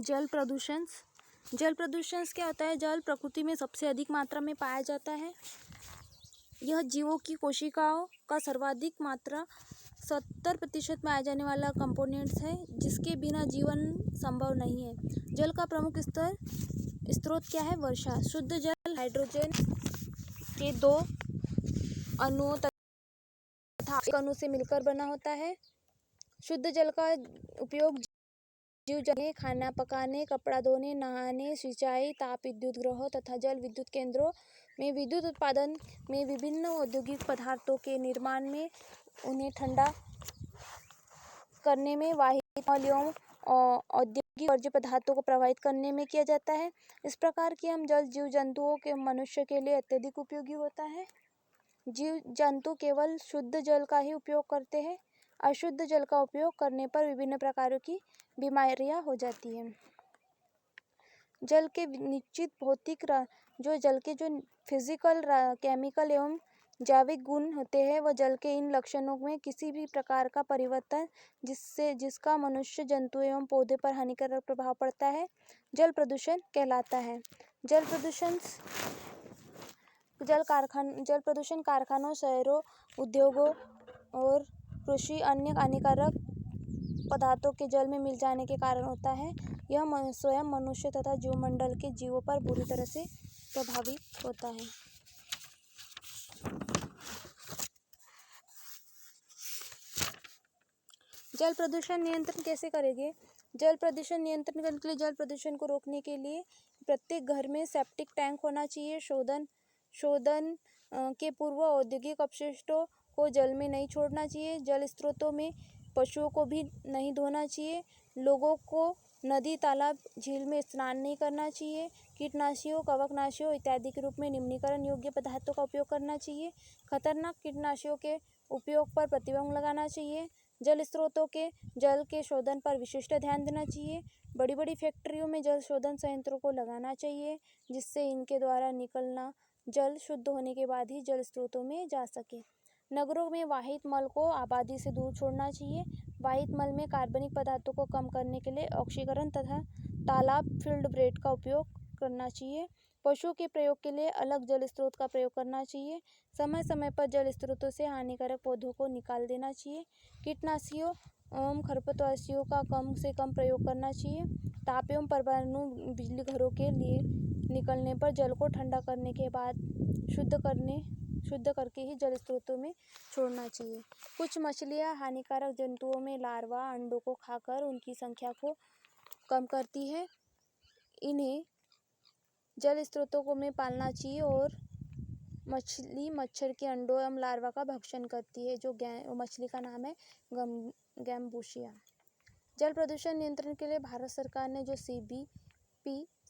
जल प्रदूषण। जल प्रदूषण क्या होता है? जल प्रकृति में सबसे अधिक मात्रा में पाया जाता है। यह जीवों की कोशिकाओं का सर्वाधिक मात्रा 70% में आ जाने वाला कंपोनेंट्स है, जिसके बिना जीवन संभव नहीं है। जल का प्रमुख स्रोत क्या है? वर्षा। शुद्ध जल हाइड्रोजन के 2 अणुओं तथा एक अणु से मिलकर बना होता है। शुद्ध जल का उपयोग जीव जलने, खाना पकाने, कपड़ा धोने, नहाने, सिंचाई, ताप विद्युत गृहों तथा जल विद्युत केंद्रों में विद्युत उत्पादन में, विभिन्न औद्योगिक पदार्थों के निर्माण में, उन्हें ठंडा करने में, वाहिनी मल एवं औद्योगिक वर्ज्य पदार्थों को प्रवाहित करने में किया जाता है। इस प्रकार की हम जल जीव जंतुओं के मनुष्य के लिए अत्यधिक उपयोगी होता है। जीव जंतु केवल शुद्ध जल का ही उपयोग करते हैं। अशुद्ध जल का उपयोग करने पर विभिन्न प्रकारों की बीमारियां हो जाती हैं। जल के निश्चित भौतिक जल के जो फिजिकल, केमिकल एवं जैविक गुण होते हैं, वह जल के इन लक्षणों में किसी भी प्रकार का परिवर्तन जिसका मनुष्य, जंतु एवं पौधे पर हानिकारक प्रभाव पड़ता है, जल प्रदूषण कहलाता है। जल प्रदूषण कारखानों, शहरों, उद्योगों और कृषि अन्य हानिकारक पदार्थों के जल में मिल जाने के कारण होता है। यह स्वयं मनुष्य तथा जीवमंडल के जीवों पर बुरी तरह से प्रभावित होता है। जल प्रदूषण नियंत्रण कैसे करेंगे? जल प्रदूषण नियंत्रण करने के लिए, जल प्रदूषण को रोकने के लिए प्रत्येक घर में सेप्टिक टैंक होना चाहिए। शोधन के पूर्व औद्योगिक अपशिष्टों को जल में नहीं छोड़ना चाहिए। जल स्रोतों में पशुओं को भी नहीं धोना चाहिए। लोगों को नदी, तालाब, झील में स्नान नहीं करना चाहिए। कीटनाशियों, कवकनाशियों इत्यादि के रूप में निम्नीकरण योग्य पदार्थों का उपयोग करना चाहिए। खतरनाक कीटनाशियों के उपयोग पर प्रतिबंध लगाना चाहिए। जल स्रोतों के जल के शोधन पर विशिष्ट ध्यान देना चाहिए। बड़ी बड़ी फैक्ट्रियों में जल शोधन संयंत्रों को लगाना चाहिए, जिससे इनके द्वारा निकलना जल शुद्ध होने के बाद ही जल स्रोतों में जा सके। नगरों में वाहित मल को आबादी से दूर छोड़ना चाहिए। वाहित मल में कार्बनिक पदार्थों को कम करने के लिए ऑक्सीकरण तथा तालाब फील्ड ब्रेड का उपयोग करना चाहिए। पशुओं के प्रयोग के लिए अलग जल स्रोत का प्रयोग करना चाहिए। समय समय पर जल स्रोतों से हानिकारक पौधों को निकाल देना चाहिए। कीटनाशियों एवं खरपतवारनाशियों का कम से कम प्रयोग करना चाहिए। ताप एवं परमाणु बिजली घरों के लिए निकलने पर जल को ठंडा करने के बाद शुद्ध करके ही जल स्रोतों में छोड़ना चाहिए। कुछ मछलियाँ हानिकारक जंतुओं में लार्वा अंडों को खाकर उनकी संख्या को कम करती है। इन्हें जल स्रोतों को में पालना चाहिए। और मछली मच्छर के अंडों एवं लार्वा का भक्षण करती है, जो मछली का नाम है गैम्बुसिया। जल प्रदूषण नियंत्रण के लिए भारत सरकार ने जो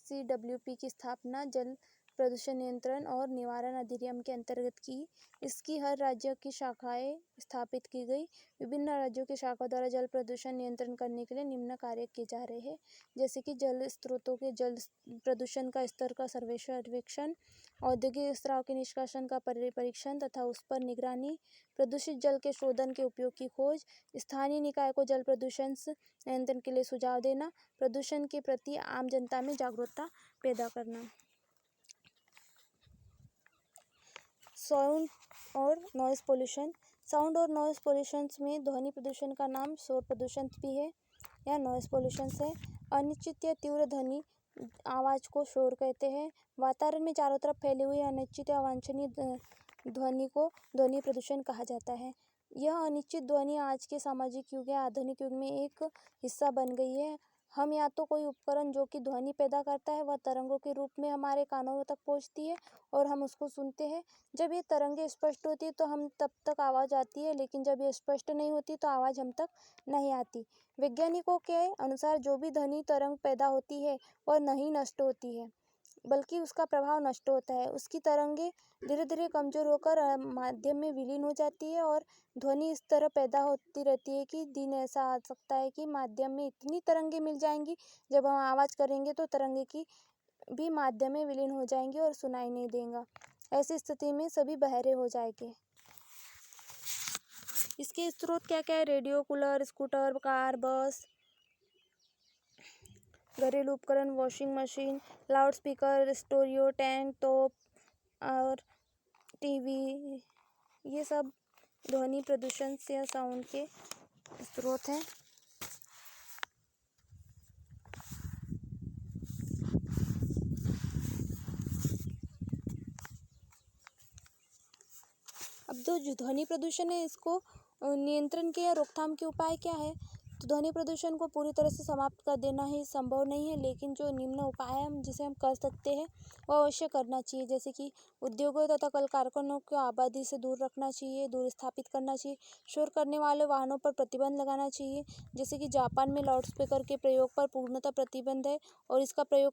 CWP की स्थापना जल प्रदूषण नियंत्रण और निवारण अधिनियम के अंतर्गत की, इसकी हर राज्य की शाखाएं स्थापित की गई। विभिन्न राज्यों की शाखाओं द्वारा जल प्रदूषण नियंत्रण करने के लिए निम्न कार्य किए जा रहे हैं, जैसे कि जल स्रोतों के जल प्रदूषण का स्तर का सर्वेक्षण, औद्योगिक स्राव के निष्कासन का परीक्षण तथा उस पर निगरानी, प्रदूषित जल के शोधन के उपयोग की खोज, स्थानीय निकाय को जल प्रदूषण नियंत्रण के लिए सुझाव देना, प्रदूषण के प्रति आम जनता में जागरूकता पैदा करना। साउंड और नॉइज पोल्यूशन। साउंड और नॉइज पोल्यूशन में ध्वनि प्रदूषण का नाम शोर प्रदूषण भी है या नॉइज पोल्यूशन है। अनिश्चित या तीव्र ध्वनि आवाज़ को शोर कहते हैं। वातावरण में चारों तरफ फैली हुई अनिश्चित या अवांछनीय ध्वनि को ध्वनि प्रदूषण कहा जाता है। यह अनिश्चित ध्वनि आज के सामाजिक युग या आधुनिक युग में एक हिस्सा बन गई है। हम या तो कोई उपकरण जो कि ध्वनि पैदा करता है, वह तरंगों के रूप में हमारे कानों तक पहुंचती है और हम उसको सुनते हैं। जब ये तरंगें स्पष्ट होती है तो हम तब तक आवाज़ आती है, लेकिन जब ये स्पष्ट नहीं होती तो आवाज़ हम तक नहीं आती। वैज्ञानिकों के अनुसार जो भी ध्वनि तरंग पैदा होती है वह नहीं नष्ट होती है, बल्कि उसका प्रभाव नष्ट होता है। उसकी तरंगें धीरे धीरे कमजोर होकर माध्यम में विलीन हो जाती है और ध्वनि इस तरह पैदा होती रहती है कि दिन ऐसा आ सकता है कि माध्यम में इतनी तरंगें मिल जाएंगी, जब हम आवाज़ करेंगे तो तरंगे की भी माध्यम में विलीन हो जाएंगी और सुनाई नहीं देगा। ऐसी स्थिति में सभी बहरे हो जाएंगे। इसके स्रोत क्या क्या है? रेडियो, कूलर, स्कूटर, कार, बस, घरेलू उपकरण, washing machine, loud speaker, stereo, tank, तोप और टीवी, ये सब ध्वनि प्रदूषण या साउंड के स्रोत हैं। अब जो ध्वनि प्रदूषण है, इसको नियंत्रण के या रोकथाम के उपाय क्या है? तो ध्वनि प्रदूषण को पूरी तरह से समाप्त कर देना ही संभव नहीं है, लेकिन जो निम्न उपाय है जिसे हम कर सकते हैं वो अवश्य करना चाहिए। जैसे कि उद्योगों तथा कल कारखानों को आबादी से दूर रखना चाहिए, दूर स्थापित करना चाहिए। शोर करने वाले वाहनों पर प्रतिबंध लगाना चाहिए। जैसे कि जापान में लाउडस्पीकर के प्रयोग पर पूर्णतः प्रतिबंध है और इसका प्रयोग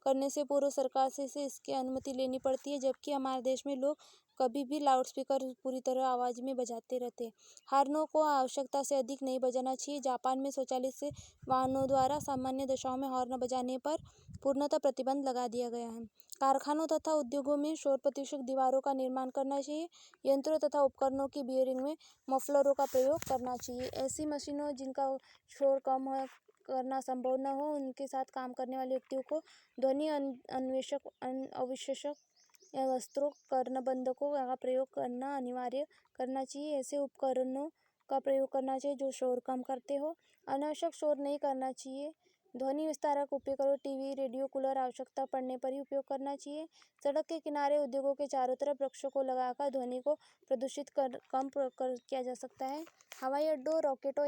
करने से पूर्व सरकार से इसकी अनुमति लेनी पड़ती है, जबकि हमारे देश में लोग कभी भी लाउडस्पीकर पूरी तरह आवाज़ में बजाते रहते हैं। हॉर्नों को आवश्यकता से अधिक नहीं बजाना चाहिए। जापान में स्वचालित से वाहनों द्वारा सामान्य दशाओं में हॉर्न बजाने पर पूर्णतः प्रतिबंध लगा दिया गया है। कारखानों तथा उद्योगों में शोर प्रतिरोधक दीवारों का निर्माण करना चाहिए। यंत्रों तथा उपकरणों की बियरिंग में मफलरों का प्रयोग करना चाहिए। ऐसी मशीनों जिनका शोर कम करना संभव न हो, उनके साथ काम करने वाले व्यक्तियों को ध्वनि अवशोषक या वस्त्रों कर्णबंधकों का प्रयोग करना अनिवार्य करना चाहिए। ऐसे उपकरणों का प्रयोग करना चाहिए जो शोर कम करते हो। अनावश्यक शोर नहीं करना चाहिए। ध्वनि विस्तारक उपयोग करो। टीवी, रेडियो, कूलर आवश्यकता पड़ने पर ही उपयोग करना चाहिए। सड़क के किनारे, उद्योगों के चारों तरफ वृक्षों को लगाकर ध्वनि को प्रदूषित कम किया जा सकता है। हवाई अड्डों, रॉकेटों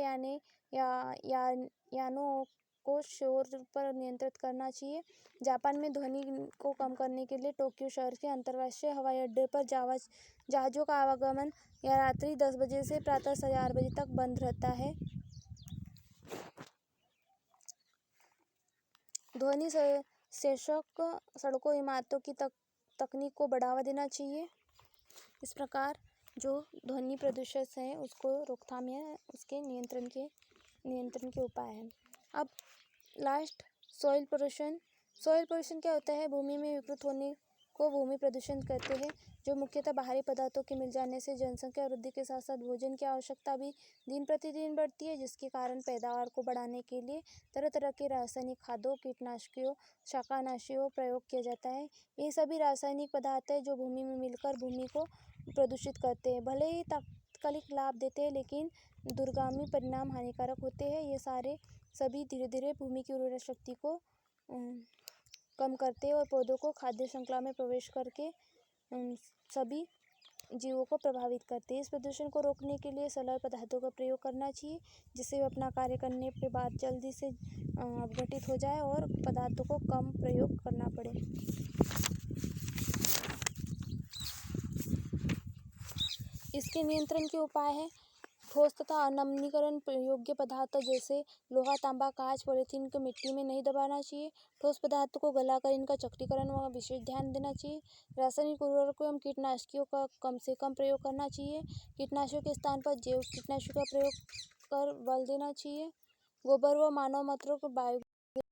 यानों को शोर पर नियंत्रित करना चाहिए। जापान में ध्वनि को कम करने के लिए टोक्यो शहर के अंतर्राष्ट्रीय हवाई अड्डे पर जहाज़ों का आवागमन या रात्रि 10 बजे से प्रातः 4 बजे तक बंद रहता है। ध्वनि शोषक सड़कों, इमारतों की तकनीक को बढ़ावा देना चाहिए। इस प्रकार जो ध्वनि प्रदूषण है उसको रोकथाम या उसके नियंत्रण के उपाय हैं। अब last, soil pollution. Soil pollution क्या होता है? भूमि में विकृत होने को भूमि प्रदूषण कहते हैं, जो मुख्यतः बाहरी पदार्थों के मिल जाने से जनसंख्या वृद्धि के साथ साथ भोजन की आवश्यकता भी दिन प्रतिदिन बढ़ती है, जिसके कारण पैदावार को बढ़ाने के लिए तरह तरह के रासायनिक खादों, कीटनाशकों, शाकनाशियों प्रयोग किया जाता है। ये सभी रासायनिक पदार्थ है जो भूमि में मिलकर भूमि को प्रदूषित करते हैं। भले ही तात्कालिक लाभ देते हैं, लेकिन दूरगामी परिणाम हानिकारक होते हैं। ये सभी धीरे धीरे भूमि की उर्वरा शक्ति को कम करते हैं और पौधों को खाद्य श्रृंखला में प्रवेश करके सभी जीवों को प्रभावित करते हैं। इस प्रदूषण को रोकने के लिए सरल पदार्थों का प्रयोग करना चाहिए, जिससे वे अपना कार्य करने के बाद जल्दी से अपघटित हो जाए और पदार्थों को कम प्रयोग करना पड़े। इसके नियंत्रण के उपाय हैं। ठोस तथा अनमनीकरण योग्य पदार्थ जैसे लोहा, तांबा, कांच, पॉलीथीन को मिट्टी में नहीं दबाना चाहिए। ठोस पदार्थों को गलाकर इनका चक्रीकरण व विशेष ध्यान देना चाहिए। रासायनिक उर्वरकों एवं कीटनाशकों का कम से कम प्रयोग करना चाहिए। कीटनाशकों के स्थान पर जैविक कीटनाशकों का प्रयोग कर बल देना चाहिए। गोबर व मानव मूत्र को बायोगैस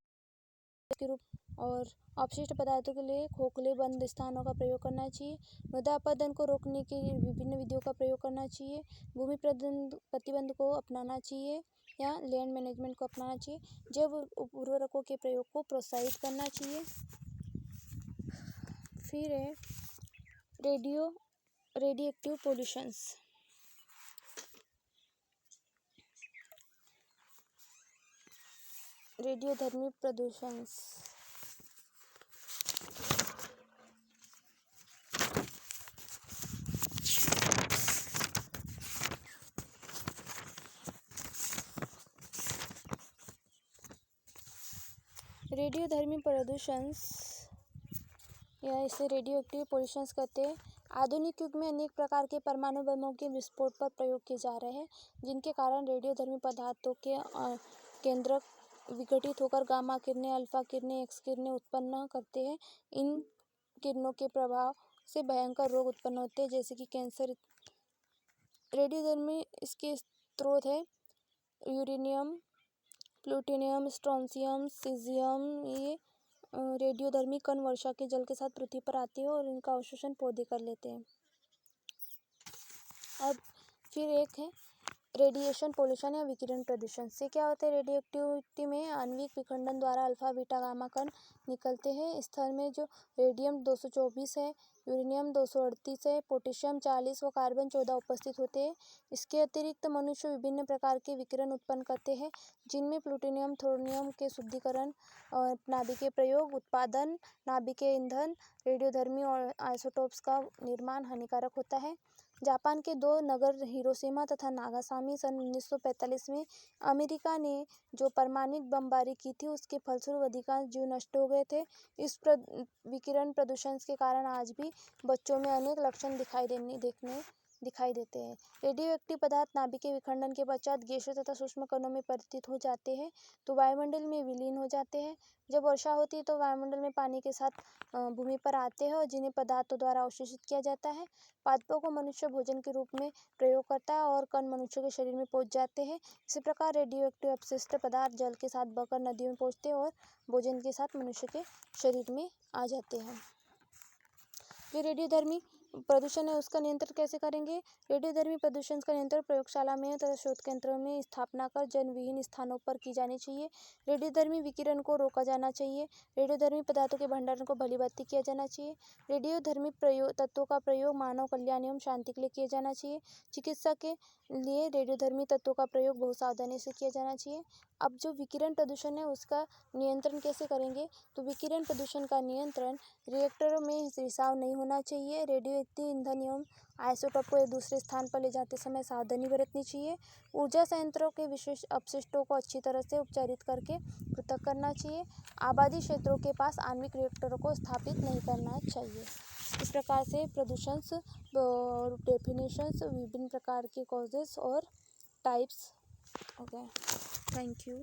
के रूप और अपशिष्ट पदार्थों के लिए खोखले बंद स्थानों का प्रयोग करना चाहिए। मृदा अपरदन को रोकने के लिए विभिन्न विधियों का प्रयोग करना चाहिए। भूमि प्रतिबंध को अपनाना चाहिए या लैंड मैनेजमेंट को अपनाना चाहिए। जैव उर्वरकों के प्रयोग को प्रोत्साहित करना चाहिए। फिर है रेडिएक्टिव पोल्यूशंस। रेडियोधर्मी प्रदूषण। रेडियोधर्मी प्रदूषण या इसे रेडियोएक्टिव पोल्यूशंस कहते हैं। आधुनिक युग में अनेक प्रकार के परमाणु बमों के विस्फोट पर प्रयोग किए जा रहे हैं, जिनके कारण रेडियोधर्मी पदार्थों के केंद्रक विघटित होकर गामा किरणें, अल्फा किरणें, एक्स किरणें उत्पन्न करते हैं। इन किरणों के प्रभाव से भयंकर रोग उत्पन्न होते हैं, जैसे कि कैंसर। रेडियोधर्मी इसके स्रोत है यूरेनियम, प्लूटोनियम, स्ट्रोंशियम, सीजियम। ये रेडियोधर्मी कण वर्षा के जल के साथ पृथ्वी पर आते हैं और इनका अवशोषण पौधे कर लेते हैं। अब फिर एक है रेडिएशन पोल्यूशन या विकिरण प्रदूषण से क्या होता है। रेडियोएक्टिविटी में आणविक विखंडन द्वारा अल्फा बीटा गामा कण निकलते हैं। स्थल में जो रेडियम 224 है, यूरेनियम 238 है, पोटेशियम 40 व कार्बन 14 उपस्थित होते हैं। इसके अतिरिक्त मनुष्य विभिन्न प्रकार के विकिरण उत्पन्न करते हैं, जिनमें प्लूटोनियम थोरियम के शुद्धिकरण, नाभिकीय प्रयोग, उत्पादन, नाभिकीय ईंधन, रेडियोधर्मी और आइसोटोप्स का निर्माण हानिकारक होता है। जापान के दो नगर हिरोशिमा तथा नागासाकी सन 1945 में अमेरिका ने जो परमाणु बमबारी की थी, उसके फलस्वरूप अधिकांश जीव नष्ट हो गए थे। इस विकिरण प्रदूषण के कारण आज भी बच्चों में अनेक लक्षण दिखाई देते हैं। रेडियो एक्टिव पदार्थ नाभिकीय विखंडन के पश्चात गैसों तथा सूक्ष्म कणों में परिवर्तित हो जाते हैं तो वायुमंडल में विलीन हो जाते हैं। जब वर्षा होती है तो वायुमंडल में पानी के साथ भूमि पर आते हैं और जिन्हें पदार्थों द्वारा अवशोषित किया जाता है। पादपों को मनुष्य भोजन के रूप में प्रयोग करता है और कण मनुष्य के शरीर में पहुंच जाते हैं। इसी प्रकार रेडियो एक्टिव अपशिष्ट पदार्थ जल के साथ बहकर नदियों में पहुंचते हैं और भोजन के साथ मनुष्य के शरीर में आ जाते हैं। जो रेडियोधर्मी प्रदूषण है उसका नियंत्रण कैसे करेंगे। रेडियोधर्मी प्रदूषण का नियंत्रण प्रयोगशाला में तथा शोध केंद्रों में स्थापना कर जनविहीन स्थानों पर की जानी चाहिए। रेडियोधर्मी विकिरण को रोका जाना चाहिए। रेडियोधर्मी पदार्थों के भंडारण को भलीभांति किया जाना चाहिए। रेडियोधर्मी तत्वों का प्रयोग मानव कल्याण एवं शांति के लिए किया जाना चाहिए। चिकित्सा के लिए रेडियोधर्मी तत्वों का प्रयोग बहुत सावधानी से किया जाना चाहिए। अब जो विकिरण प्रदूषण है उसका नियंत्रण कैसे करेंगे, तो विकिरण प्रदूषण का नियंत्रण रिएक्टरों में रिसाव नहीं होना चाहिए। रेडियोएक्टिव ईंधन एवं आइसोटोप को एक दूसरे स्थान पर ले जाते समय सावधानी बरतनी चाहिए। ऊर्जा संयंत्रों के विशेष अपशिष्टों को अच्छी तरह से उपचारित करके पृथक करना चाहिए। आबादी क्षेत्रों के पास आणविक रिएक्टरों को स्थापित नहीं करना चाहिए। इस प्रकार से प्रदूषण और डेफिनेशंस, विभिन्न प्रकार के कॉजेस और टाइप्स हो गए। Thank you.